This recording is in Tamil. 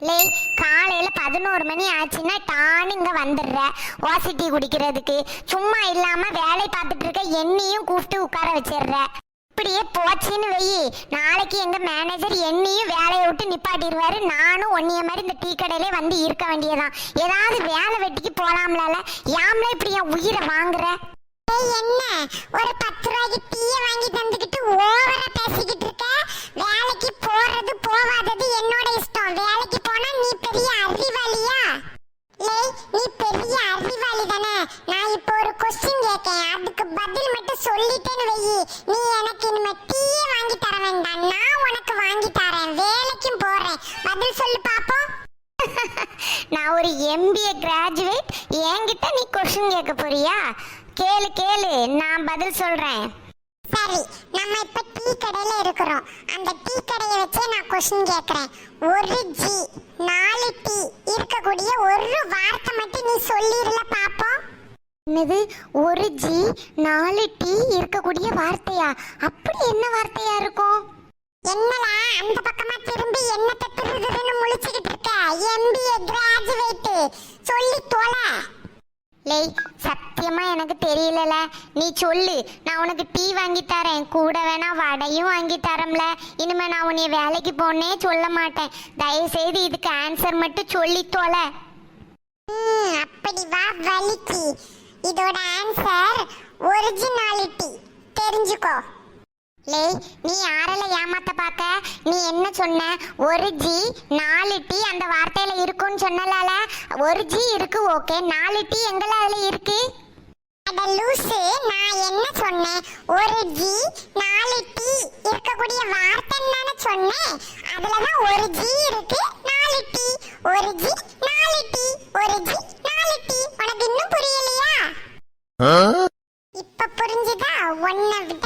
லே, காலையில 11 மணி ஆச்சுன்னா டான்னு இங்க வந்துடுற ஓசி டீ குடிக்கிறதுக்கு. சும்மா இல்லாம வேலை பார்த்துட்டு இருக்க என்னையும் கூப்பிட்டு உட்கார வச்சிடுற. இப்படியே போச்சுன்னு வெயி, நாளைக்கு எங்க மேனேஜர் என்னையும் வேலையை விட்டு நிப்பாட்டிடுவாரு. நானும் ஒன்னிய மாதிரி இந்த டீ கடையிலே வந்து இருக்க வேண்டியதான். ஏதாவது வேலை வெட்டிக்கு போலாம்லால. யாம்ல இப்படி என் உயிரை வாங்குற? என்ன ஒரு 10 ரூபாய்க்கு டீயை வாங்கி தந்துக்கிட்டு ஓவரா பேசிக்கிட்டு இருக்க? வேலைக்கு போறது போவாதது என்னோட இஷ்டம். வேலைக்கு போனா நீ பெரிய அறிவாளியா? லேய், நீ பெரிய அறிவாளி தானே. நான் இப்போ ஒரு கொஸ்டின் கேட்கேன், அதுக்கு பதில் மட்டும் சொல்லிட்டேன்னு வெயி, நீ எனக்கு இனிமே டீயே வாங்கி தர வேண்டாம். நான் உனக்கு வாங்கி தரேன். வேலைக்கும் போறேன். பதில் சொல்லு பாப்போம். நான் ஒரு MBA கிராஜுவேட், என்கிட்ட நீ கொஸ்டின் கேட்க போறியா? கேளு கேளு, நான் பதில் சொல்றேன். சரி, நம்ம இப்ப டீ கடையில இருக்கிறோம். அந்த டீ கடையை வச்சே நான் கொஸ்டின் கேக்குறேன். ஒரு ஜி 4 டீ இருக்கக்கூடிய ஒரு வார்த்தை மட்டும் நீ சொல்லிரல பாப்போம். என்னது, ஒரு ஜி 4 டீ இருக்கக்கூடிய வார்த்தையா? அப்படி என்ன வார்த்தையா இருக்கும்? என்னடா அந்த பக்கமா திரும்பி என்ன தட்டுறதுன்னு முழிச்சிட்டு இருக்க? MBA கிராஜுவேட், சொல்லி தொலை. லேய், சத்தியமா எனக்கு தெரியலல. நீ சொல்லு, நான் உனக்கு டீ வாங்கி தரேன். கூட வேணா வடையும் வாங்கி தரம்ல. இனிமே நான் உன்னை வேலைக்கு போனே சொல்ல மாட்டேன். தயவு செய்து இதுக்கு ஆன்சர் மட்டும் சொல்லி தொலை. அப்படி வா வலிக்கு. இதோட ஆன்சர் ஒரிஜினாலிட்டி. தெரிஞ்சுக்கோ. லேய், நீ யாரெல்லாம் ஏமாத்த பாக்க? நீ என்ன சொன்ன? ஒரு ஜி 4 டீ அந்த வார்த்தையில இருக்குன்னு சொன்னலால. ஒரு ஜி இருக்கு, ஓகே. 4 டீ எங்கல அதுல இருக்கு? அட லூசு, நான் என்ன சொன்னேன்? ஒரு ஜி 4 டீ இருக்கக்கூடிய வார்த்தைன்னு தானே சொன்னேன். அதுலதான் ஒரு ஜி இருக்கு, 4 டீ. ஒரு ஜி 4 டீ, ஒரு ஜி 4 டீ. உனக்கு இன்னும் புரியலையா? இப்ப புரிஞ்சுதா? ஒன்ன விட